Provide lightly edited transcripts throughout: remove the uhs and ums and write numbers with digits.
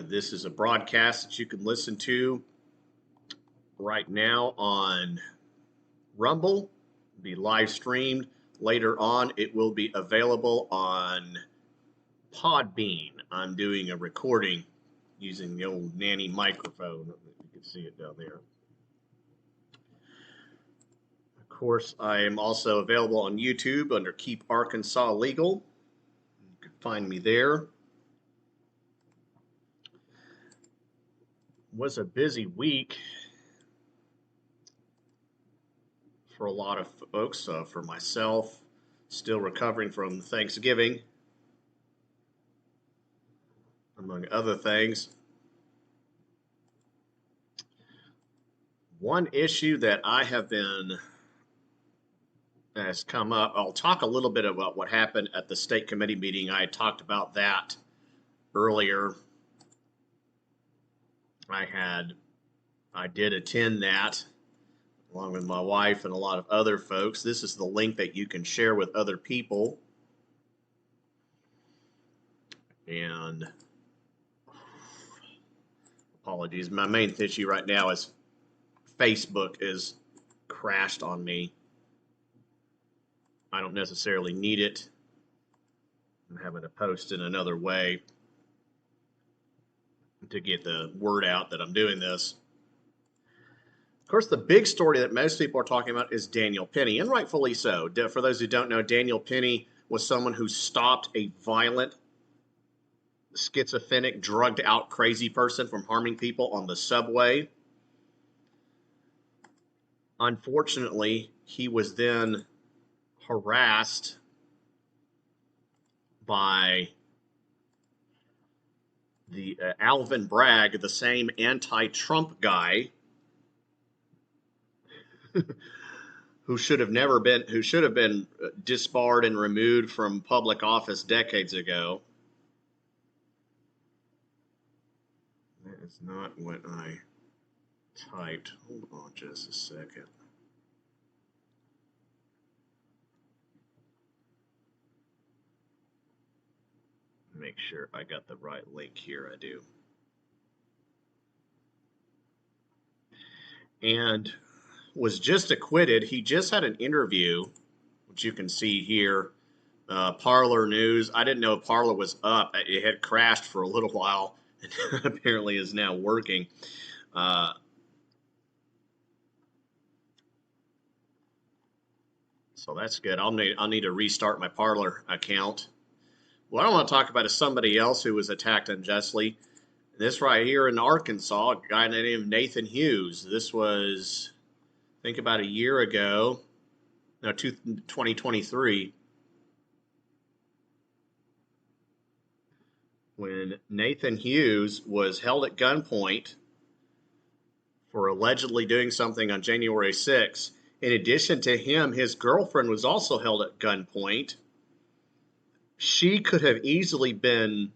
This is a broadcast that you can listen to right now on Rumble. It'll be live streamed. Later on, it will be available on Podbean. I'm doing a recording using the old nanny microphone. You can see it down there. Of course, I am also available on YouTube under Keep Arkansas Legal. You can find me there. Was a busy week for a lot of folks. For myself, still recovering from Thanksgiving, among other things. One issue that has come up. I'll talk a little bit about what happened at the state committee meeting. I talked about that earlier. I did attend that along with my wife and a lot of other folks. This is the link that you can share with other people. And apologies, my main issue right now is Facebook is crashed on me. I don't necessarily need it. I'm having to post in another way to get the word out that I'm doing this. Of course, the big story that most people are talking about is Daniel Penny, and rightfully so. For those who don't know, Daniel Penny was someone who stopped a violent, schizophrenic, drugged out, crazy person from harming people on the subway. Unfortunately, he was then harassed by the Alvin Bragg, the same anti-Trump guy who should have been disbarred and removed from public office decades ago. That is not what I typed. Hold on just a second. Make sure I got the right link here. I do. And was just acquitted. He just had an interview, which you can see here. Parler News. I didn't know Parler was up. It had crashed for a little while, and apparently is now working. So that's good. I'll need to restart my Parler account. What I want to talk about is somebody else who was attacked unjustly. This right here in Arkansas, a guy named Nathan Hughes. This was, I think, about a year ago, no, 2023, when Nathan Hughes was held at gunpoint for allegedly doing something on January 6th. In addition to him, his girlfriend was also held at gunpoint. She could have easily been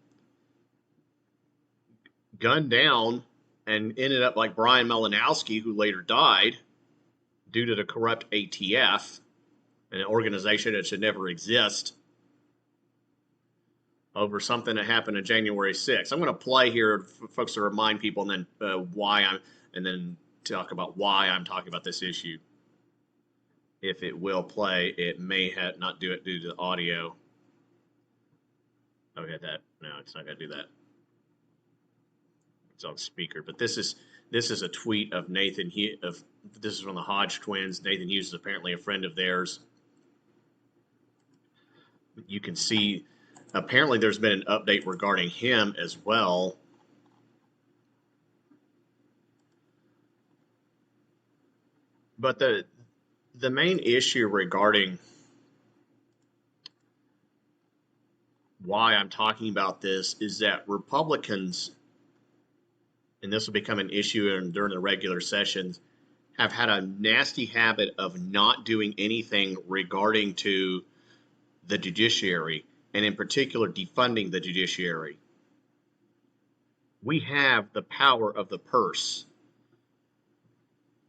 gunned down and ended up like Brian Malinowski, who later died due to the corrupt ATF, an organization that should never exist, over something that happened on January 6th. I'm going to play here, folks, to remind people, and then talk about why I'm talking about this issue. If it will play, it may not do it due to the audio. Okay, no, it's not going to do that. It's on speaker, but this is a tweet of Nathan Hughes. This is from the Hodge twins. Nathan Hughes is apparently a friend of theirs. You can see, apparently there's been an update regarding him as well. But the main issue regarding why I'm talking about this is that Republicans, and this will become an issue during the regular sessions, have had a nasty habit of not doing anything regarding to the judiciary, and in particular defunding the judiciary. We have the power of the purse.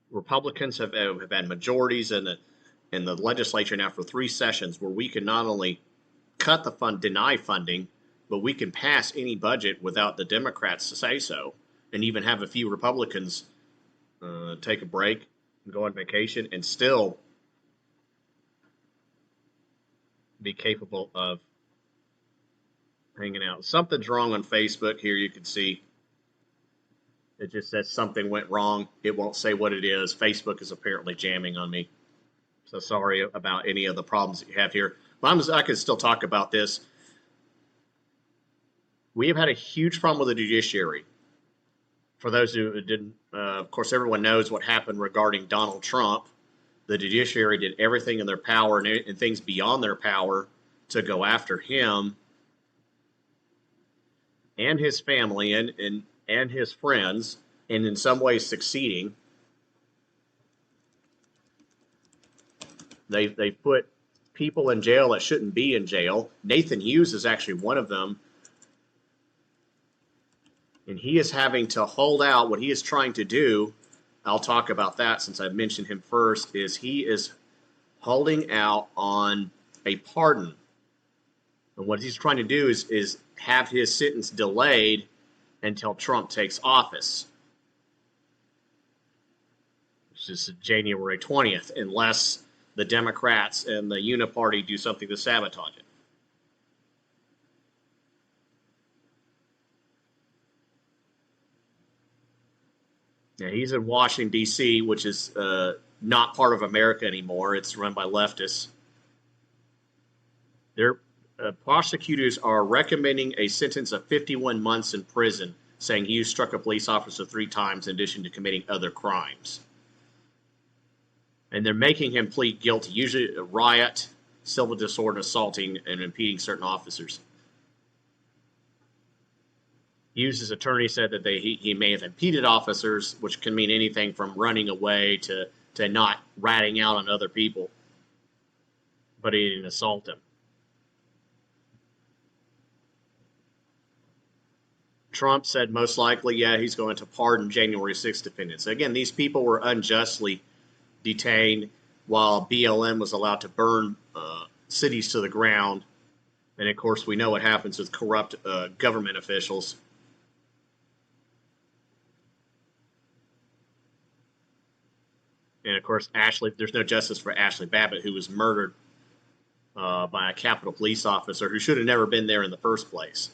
Republicans have had majorities in the legislature now for 3 sessions where we can not only cut the deny funding, but we can pass any budget without the Democrats to say so, and even have a few Republicans take a break and go on vacation and still be capable of hanging out. Something's wrong on Facebook here, you can see. It just says something went wrong. It won't say what it is. Facebook is apparently jamming on me. So sorry about any of the problems that you have here. But I can still talk about this. We have had a huge problem with the judiciary. For those who didn't, of course, everyone knows what happened regarding Donald Trump. The judiciary did everything in their power and things beyond their power to go after him and his family and his friends, and in some ways succeeding. They put people in jail that shouldn't be in jail. Nathan Hughes is actually one of them. And he is having to hold out. What he is trying to do, I'll talk about that since I mentioned him first, is he is holding out on a pardon. And what he's trying to do is have his sentence delayed until Trump takes office, which is January 20th, unless the Democrats and the Uniparty do something to sabotage it. Now, he's in Washington, D.C., which is not part of America anymore. It's run by leftists. Their prosecutors are recommending a sentence of 51 months in prison, saying Hughes struck a police officer 3 times in addition to committing other crimes. And they're making him plead guilty, usually a riot, civil disorder, assaulting, and impeding certain officers. Hughes' attorney said that he may have impeded officers, which can mean anything from running away to not ratting out on other people, but he didn't assault them. Trump said most likely, yeah, he's going to pardon January 6th defendants. Again, these people were unjustly detained while BLM was allowed to burn cities to the ground. And, of course, we know what happens with corrupt government officials. And, of course, there's no justice for Ashley Babbitt, who was murdered by a Capitol Police officer who should have never been there in the first place.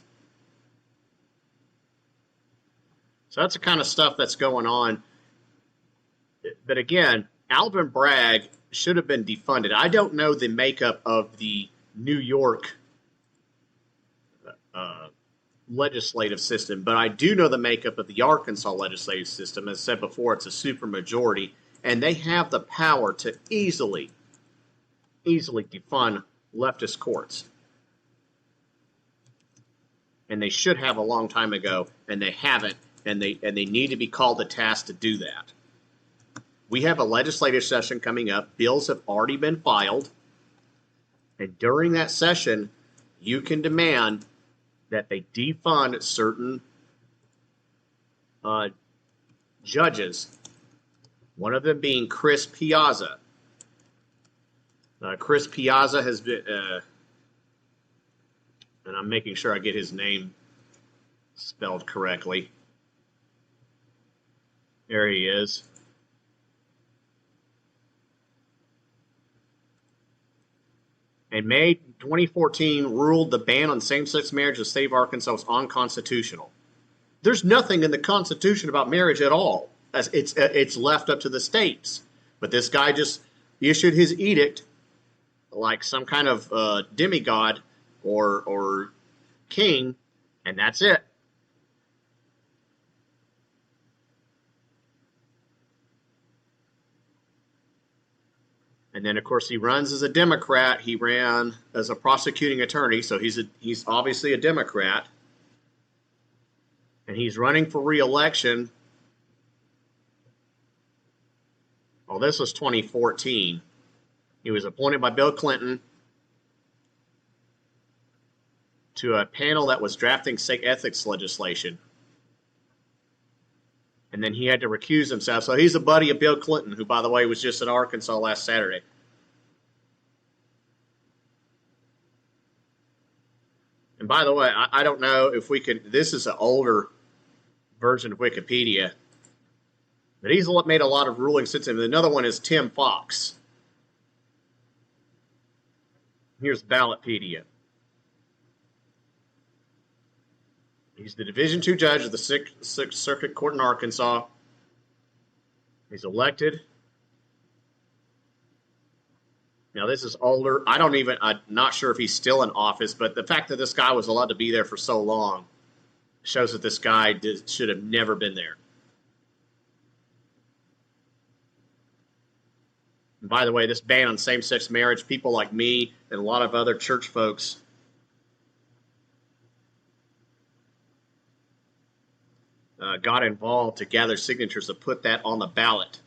So that's the kind of stuff that's going on. But again, Alvin Bragg should have been defunded. I don't know the makeup of the New York legislative system, but I do know the makeup of the Arkansas legislative system. As I said before, it's a supermajority, and they have the power to easily defund leftist courts. And they should have a long time ago, and they haven't. And they need to be called to task to do that. We have a legislative session coming up. Bills have already been filed. And during that session, you can demand that they defund certain judges, one of them being Chris Piazza. Chris Piazza has been, and I'm making sure I get his name spelled correctly. There he is. In May 2014, ruled the ban on same-sex marriage in the state of Arkansas was unconstitutional. There's nothing in the Constitution about marriage at all. It's left up to the states. But this guy just issued his edict like some kind of demigod or king, and that's it. And then, of course, he runs as a Democrat. He ran as a prosecuting attorney, so he's obviously a Democrat. And he's running for re-election. Well, this was 2014. He was appointed by Bill Clinton to a panel that was drafting state ethics legislation. And then he had to recuse himself. So he's a buddy of Bill Clinton, who, by the way, was just in Arkansas last Saturday. And by the way, I don't know if we can. This is an older version of Wikipedia, but he's made a lot of rulings since then. Another one is Tim Fox. Here's Ballotpedia. He's the Division II judge of the Sixth Circuit Court in Arkansas. He's elected. Now, this is older. I'm not sure if he's still in office, but the fact that this guy was allowed to be there for so long shows that this guy should have never been there. And by the way, this ban on same-sex marriage, people like me and a lot of other church folks got involved to gather signatures to put that on the ballot.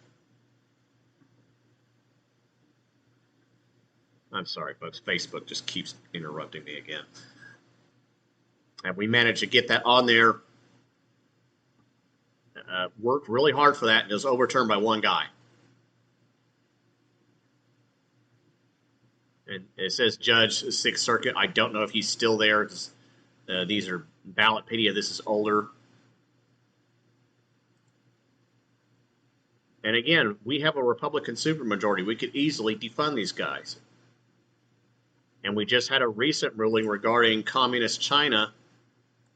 I'm sorry, folks. Facebook just keeps interrupting me again. And we managed to get that on there. Worked really hard for that, and it was overturned by one guy. And it says Judge Sixth Circuit. I don't know if he's still there. These are Ballotpedia. This is older. And again, we have a Republican supermajority. We could easily defund these guys. And we just had a recent ruling regarding communist China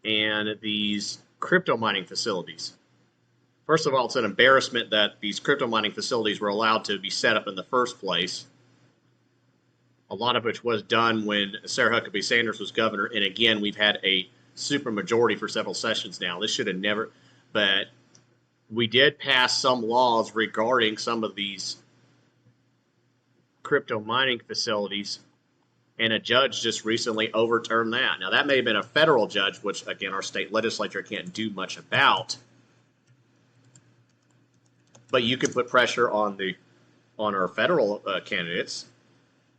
and these crypto mining facilities. First of all, it's an embarrassment that these crypto mining facilities were allowed to be set up in the first place. A lot of which was done when Sarah Huckabee Sanders was governor. And again, we've had a supermajority for several sessions now. This should have never, but we did pass some laws regarding some of these crypto mining facilities. And a judge just recently overturned that. Now, that may have been a federal judge, which, again, our state legislature can't do much about. But you can put pressure on our federal candidates,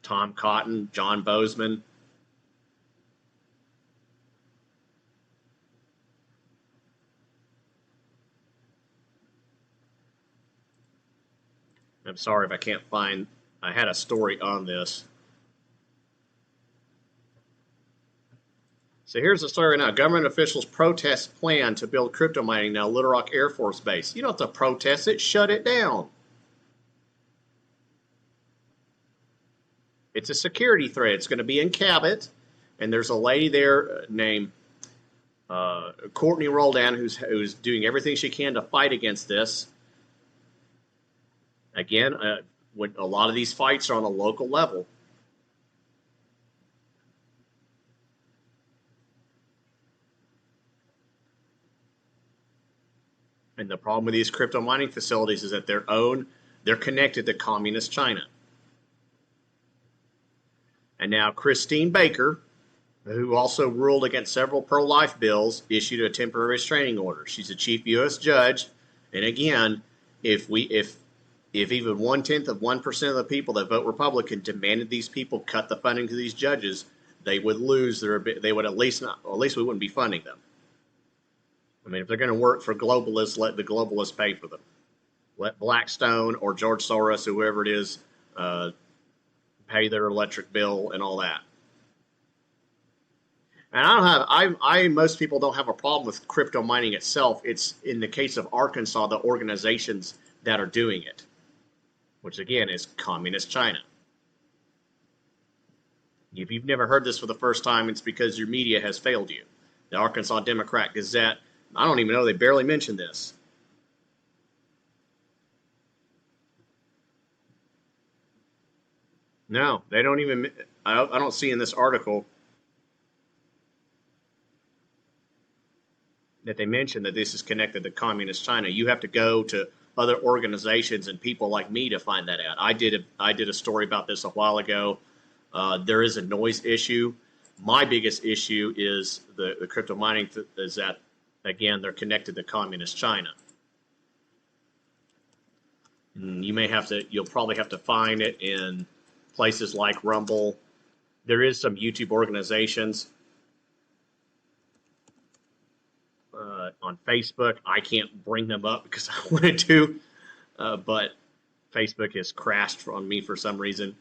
Tom Cotton, John Bozeman. I'm sorry if I can't find. I had a story on this. So here's the story right now. Government officials protest plan to build crypto mining now Little Rock Air Force Base. You don't have to protest it. Shut it down. It's a security threat. It's going to be in Cabot. And there's a lady there named Courtney Roldan who's doing everything she can to fight against this. Again, when a lot of these fights are on a local level. And the problem with these crypto mining facilities is that they're connected to communist China. And now Christine Baker, who also ruled against several pro-life bills, issued a temporary restraining order. She's a chief U.S. judge. And again, if even 0.1% of the people that vote Republican demanded these people cut the funding to these judges, they would lose they would at least we wouldn't be funding them. I mean, if they're going to work for globalists, let the globalists pay for them. Let Blackstone or George Soros, whoever it is, pay their electric bill and all that. And most people don't have a problem with crypto mining itself. It's in the case of Arkansas, the organizations that are doing it, which again is communist China. If you've never heard this for the first time, it's because your media has failed you. The Arkansas Democrat Gazette, I don't even know, they barely mentioned this. No, they don't even, I don't see in this article that they mentioned that this is connected to communist China. You have to go to other organizations and people like me to find that out. I did a story about this a while ago. There is a noise issue. My biggest issue is the crypto mining is that, again, they're connected to communist China. And you'll probably have to find it in places like Rumble. There is some YouTube organizations on Facebook. I can't bring them up because I wanted to, but Facebook has crashed on me for some reason.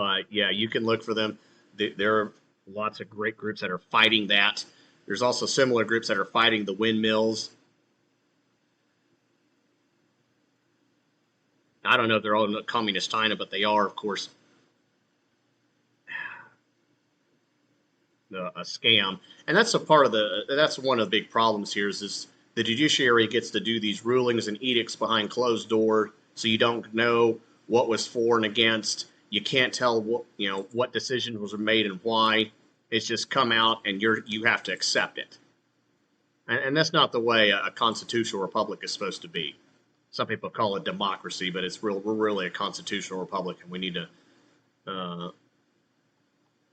But yeah, you can look for them. There are lots of great groups that are fighting that. There's also similar groups that are fighting the windmills. I don't know if they're all in communist China, but they are, of course, a scam. And that's a part of that's one of the big problems here is the judiciary gets to do these rulings and edicts behind closed door, so you don't know what was for and against. You can't tell what decisions were made and why. It's just come out and you have to accept it. And that's not the way a constitutional republic is supposed to be. Some people call it democracy, but we're really a constitutional republic, and we need to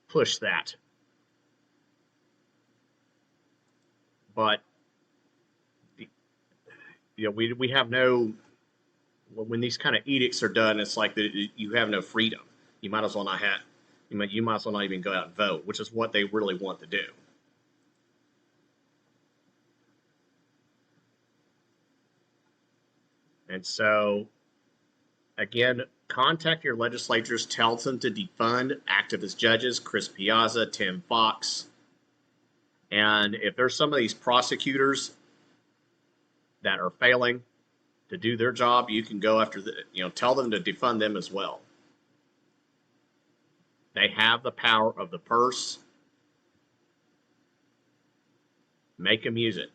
push that. But we have no, when these kind of edicts are done, it's like you have no freedom. You might as well not have, you might as well not even go out and vote, which is what they really want to do. And so, again, contact your legislators, tell them to defund activist judges, Chris Piazza, Tim Fox. And if there's some of these prosecutors that are failing to do their job, you can go after tell them to defund them as well. They have the power of the purse. Make them use it.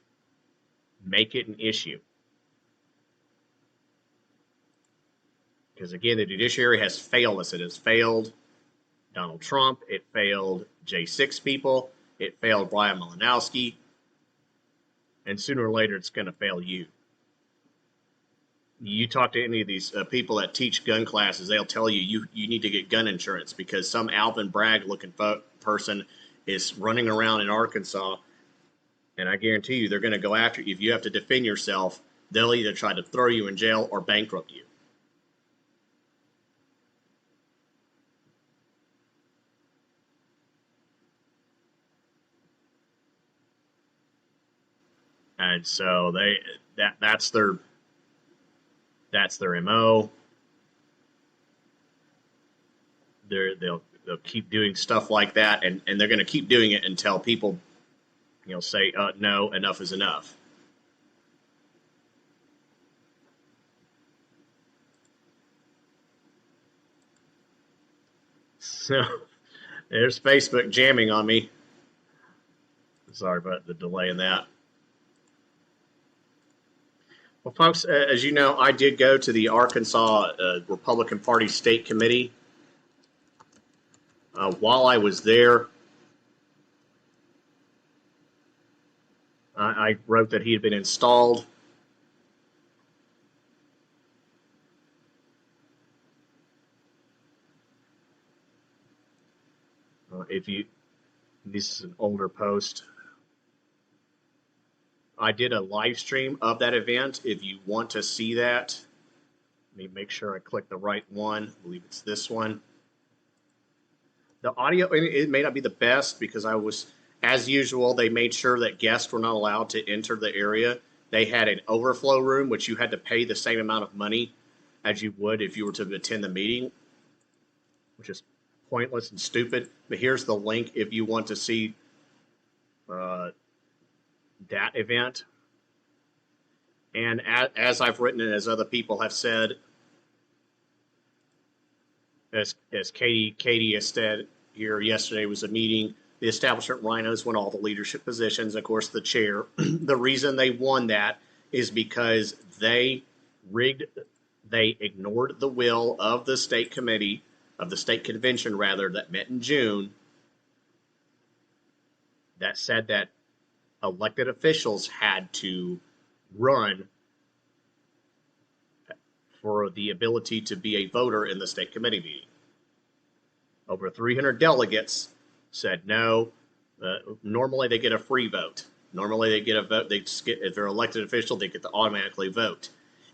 Make it an issue. Because again, the judiciary has failed us. It has failed Donald Trump. It failed J6 people. It failed Brian Malinowski. And sooner or later, it's going to fail you. You talk to any of these people that teach gun classes, they'll tell you need to get gun insurance because some Alvin Bragg looking person is running around in Arkansas, and I guarantee you they're going to go after you. If you have to defend yourself, they'll either try to throw you in jail or bankrupt you. And so that's their MO. They'll keep doing stuff like that, and they're going to keep doing it until people say no, enough is enough. So there's Facebook jamming on me. Sorry about the delay in that. Well, folks, as you know, I did go to the Arkansas Republican Party State Committee. While I was there, I wrote that he had been installed. This is an older post. I did a live stream of that event. If you want to see that, let me make sure I click the right one. I believe it's this one. The audio, it may not be the best because as usual, they made sure that guests were not allowed to enter the area. They had an overflow room, which you had to pay the same amount of money as you would if you were to attend the meeting, which is pointless and stupid. But here's the link if you want to see that event. And as I've written and as other people have said, as Katie has said here yesterday was a meeting, the establishment rhinos won all the leadership positions, of course the chair. The reason they won that is because they ignored the will of the state committee, of the state convention rather, that met in June, that said that elected officials had to run for the ability to be a voter in the state committee meeting. Over 300 delegates said no. Normally they get a free vote. Normally they get a vote. If they're elected official, they get to automatically vote.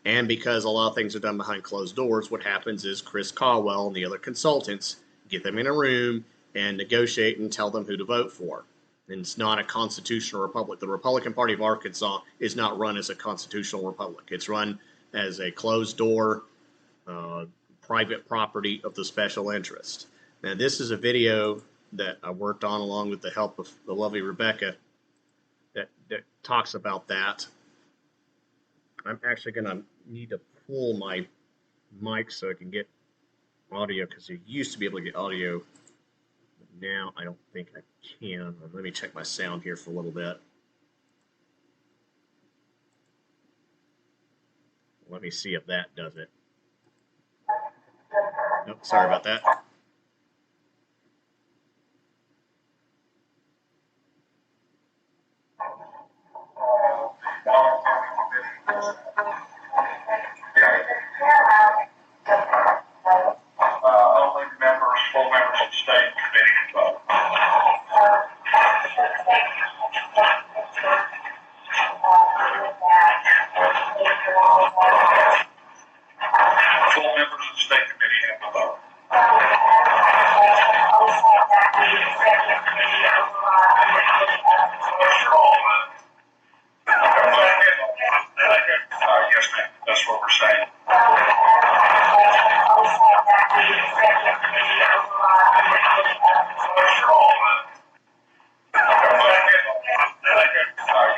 And because a lot of things are done behind closed doors, what happens is Chris Caldwell and the other consultants get them in a room and negotiate and tell them who to vote for. And it's not a constitutional republic. The Republican Party of Arkansas is not run as a constitutional republic. It's run as a closed door, private property of the special interest. Now, this is a video that I worked on along with the help of the lovely Rebecca that talks about that. I'm actually going to need to pull my mic so I can get audio, because you used to be able to get audio. Now I don't think I can. Let me check my sound here for a little bit. Let me see if that does it. Nope, sorry about that. Only members, full members of the state committee can vote. Full members of the state committee have to vote. Yes, ma'am. That's what we're saying.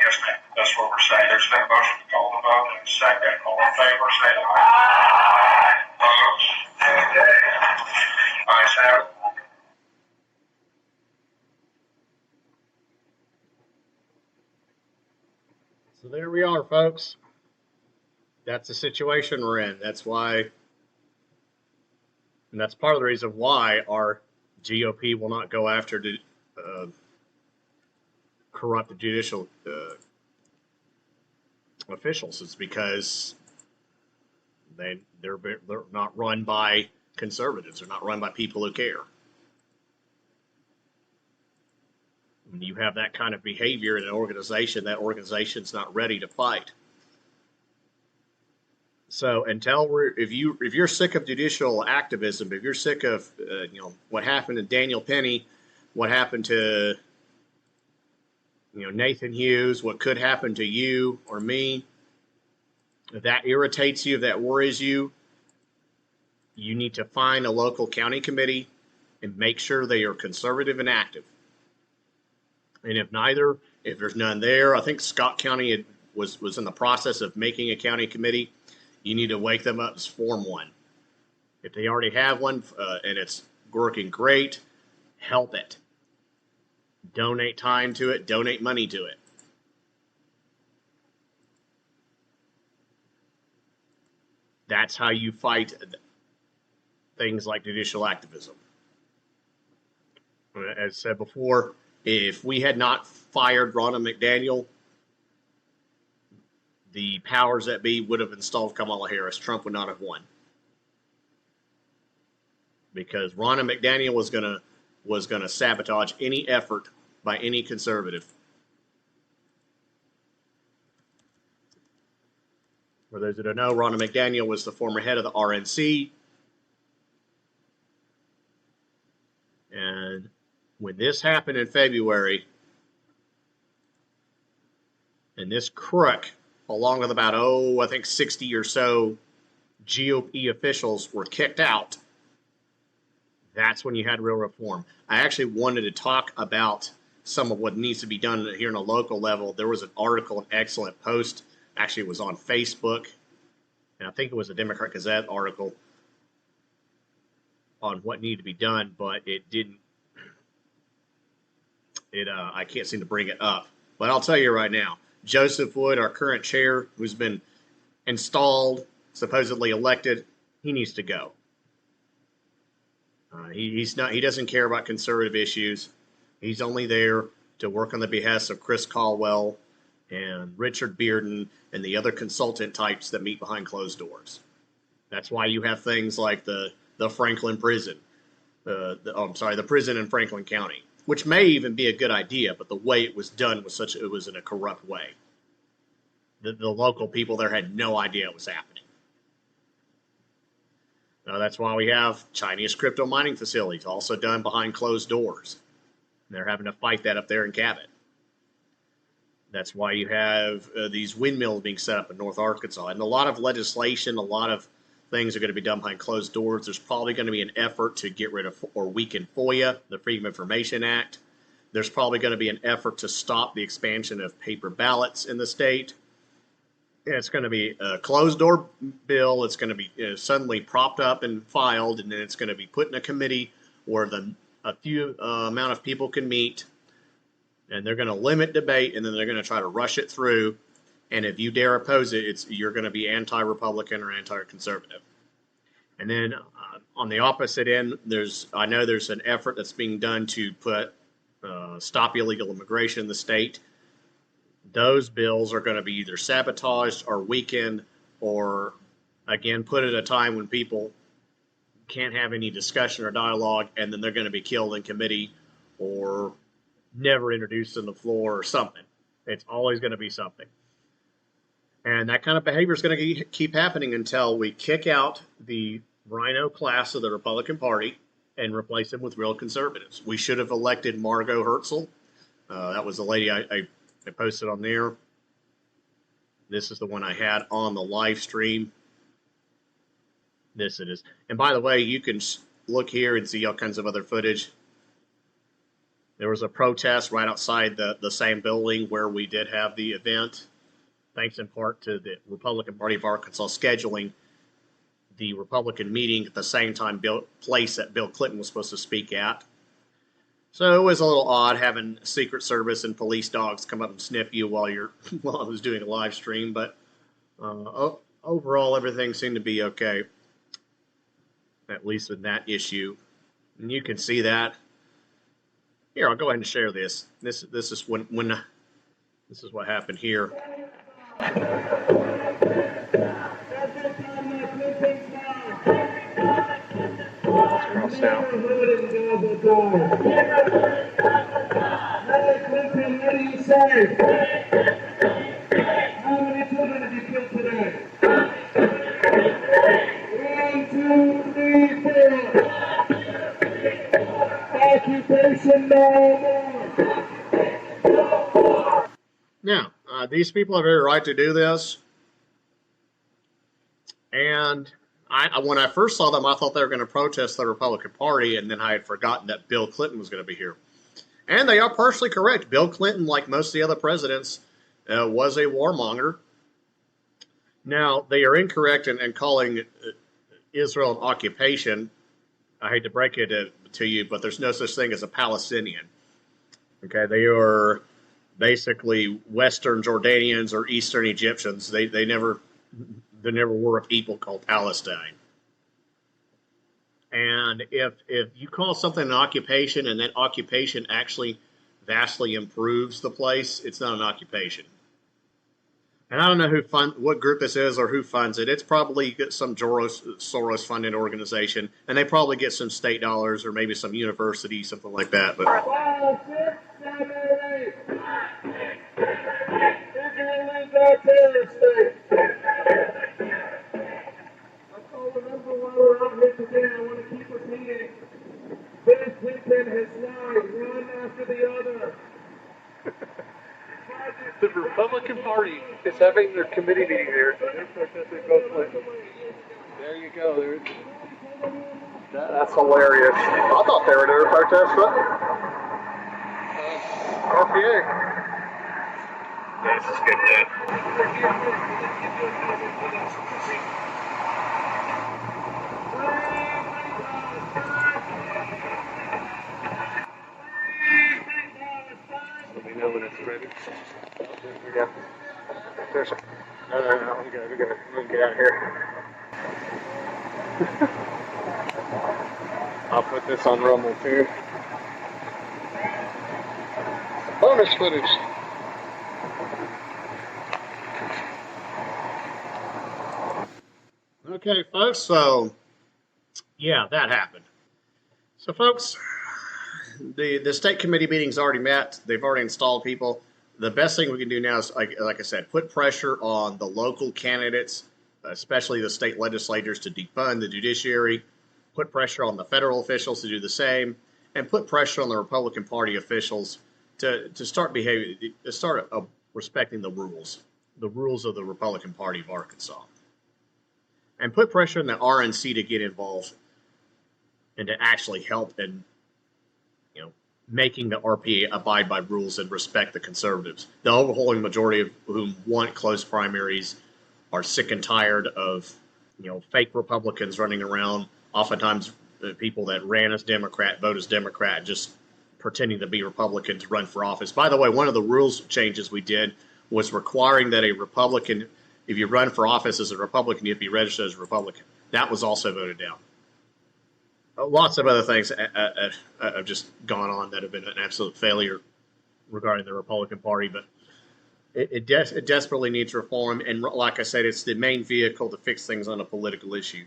Yes, ma'am. That's what we're saying. There's been a motion to call the vote and a second. All in favor, say aye. Opposed? Ayes have it. So there we are, folks. That's the situation we're in. That's why, and that's part of the reason why our GOP will not go after the corrupt judicial officials. It's because they're not run by conservatives. They're not run by people who care. When you have that kind of behavior in an organization, that organization's not ready to fight. So if you're sick of judicial activism, if you're sick of what happened to Daniel Penny, what happened to Nathan Hughes, what could happen to you or me, if that irritates you, if that worries you, you need to find a local county committee and make sure they are conservative and active. And if there's none there, I think Scott County was in the process of making a county committee. You need to wake them up and form one. If they already have one and it's working great, help it. Donate time to it, donate money to it. That's how you fight things like judicial activism. As said before, if we had not fired Ronna McDaniel, the powers that be would have installed Kamala Harris. Trump would not have won, because Ronna McDaniel was gonna sabotage any effort by any conservative. For those that don't know, Ronna McDaniel was the former head of the RNC, and when this happened in February, and this crook, along with about, I think 60 or so GOP officials were kicked out, that's when you had real reform. I actually wanted to talk about some of what needs to be done here on a local level. There was an article, an excellent post. Actually, it was on Facebook, and I think it was a Democrat Gazette article on what needed to be done, but it didn't. I can't seem to bring it up. But I'll tell you right now, Joseph Wood, our current chair, who's been installed, supposedly elected, he needs to go. He doesn't care about conservative issues. He's only there to work on the behest of Chris Caldwell and Richard Bearden and the other consultant types that meet behind closed doors. That's why you have things like the Franklin prison, the prison in Franklin County, which may even be a good idea, but the way it was done it was in a corrupt way. The local people there had no idea it was happening. That's why we have Chinese crypto mining facilities, also done behind closed doors. And they're having to fight that up there in Cabot. That's why you have these windmills being set up in North Arkansas, and a lot of legislation, a lot of things are going to be done behind closed doors. There's probably going to be an effort to get rid of or weaken FOIA, the Freedom of Information Act. There's probably going to be an effort to stop the expansion of paper ballots in the state. It's going to be a closed door bill. It's going to be suddenly propped up and filed, and then it's going to be put in a committee where a few amount of people can meet, and they're going to limit debate, and then they're going to try to rush it through. And if you dare oppose it, you're going to be anti-Republican or anti-conservative. And then on the opposite end, I know there's an effort that's being done to stop illegal immigration in the state. Those bills are going to be either sabotaged or weakened, or again put at a time when people can't have any discussion or dialogue, and then they're going to be killed in committee or never introduced on the floor or something. It's always going to be something. And that kind of behavior is going to keep happening until we kick out the rhino class of the Republican Party and replace them with real conservatives. We should have elected Margot Hertzel. That was the lady I posted on there. This is the one I had on the live stream. This it is. And by the way, you can look here and see all kinds of other footage. There was a protest right outside the same building where we did have the event, thanks in part to the Republican Party of Arkansas scheduling the Republican meeting at the same place that Bill Clinton was supposed to speak at. So it was a little odd having Secret Service and police dogs come up and sniff you while I was doing a live stream, but overall everything seemed to be okay, at least in that issue. And you can see that. Here, I'll go ahead and share this. This is this is what happened here. Clinton, what do you say? How many children have you killed today? 1, 2, 3, 4. Occupation no more. Now, these people have every right to do this. And when I first saw them, I thought they were going to protest the Republican Party, and then I had forgotten that Bill Clinton was going to be here. And they are partially correct. Bill Clinton, like most of the other presidents, was a warmonger. Now, they are incorrect in calling Israel an occupation. I hate to break it to you, but there's no such thing as a Palestinian. Okay, they are basically Western Jordanians or Eastern Egyptians. They never were a people called Palestine. And if you call something an occupation and that occupation actually vastly improves the place, it's not an occupation. And I don't know what group this is or who funds it. It's probably some Soros-funded organization, and they probably get some state dollars or maybe some university, something like that. But 5, 6, 7, 8. Israel is our terrorist state. Remember why we're out here today. I want to keep repeating. Bill Clinton has lied one after the other. The Republican Party is having their committee meeting here. They're protesting Bill Clinton. There you go. That's hilarious. I thought they were there to protest RPA. Yeah, this is good, Let me know when it's ready. Yeah. There's. No. We gotta get out of here. I'll put this on Rumble too. Bonus footage. okay, folks. So yeah, that happened. So, folks, the state committee meeting's already met. They've already installed people. The best thing we can do now is, like I said, put pressure on the local candidates, especially the state legislators, to defund the judiciary, put pressure on the federal officials to do the same, and put pressure on the Republican Party officials to start respecting the rules of the Republican Party of Arkansas. and put pressure on the RNC to get involved and to actually help in, making the RPA abide by rules and respect the conservatives. The overwhelming majority of whom want close primaries are sick and tired of, fake Republicans running around. Oftentimes, people that ran as Democrat, vote as Democrat, just pretending to be Republicans run for office. By the way, one of the rules changes we did was requiring that a Republican, if you run for office as a Republican, you have to be registered as a Republican. That was also voted down. Lots of other things have just gone on that have been an absolute failure regarding the Republican Party, but it desperately needs reform. And like I said, it's the main vehicle to fix things on a political issue.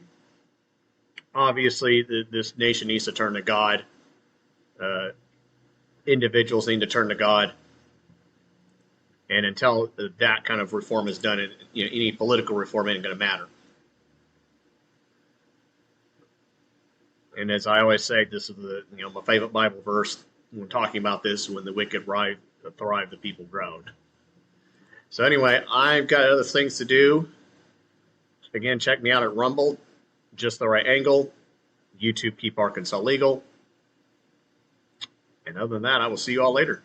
Obviously, this nation needs to turn to God. Individuals need to turn to God. And until that kind of reform is done, any political reform ain't going to matter. And as I always say, this is my favorite Bible verse when talking about this: when the wicked thrive, the people groan. So anyway, I've got other things to do. Again, check me out at Rumble, Just the Right Angle, YouTube, Keep Arkansas Legal. And other than that, I will see you all later.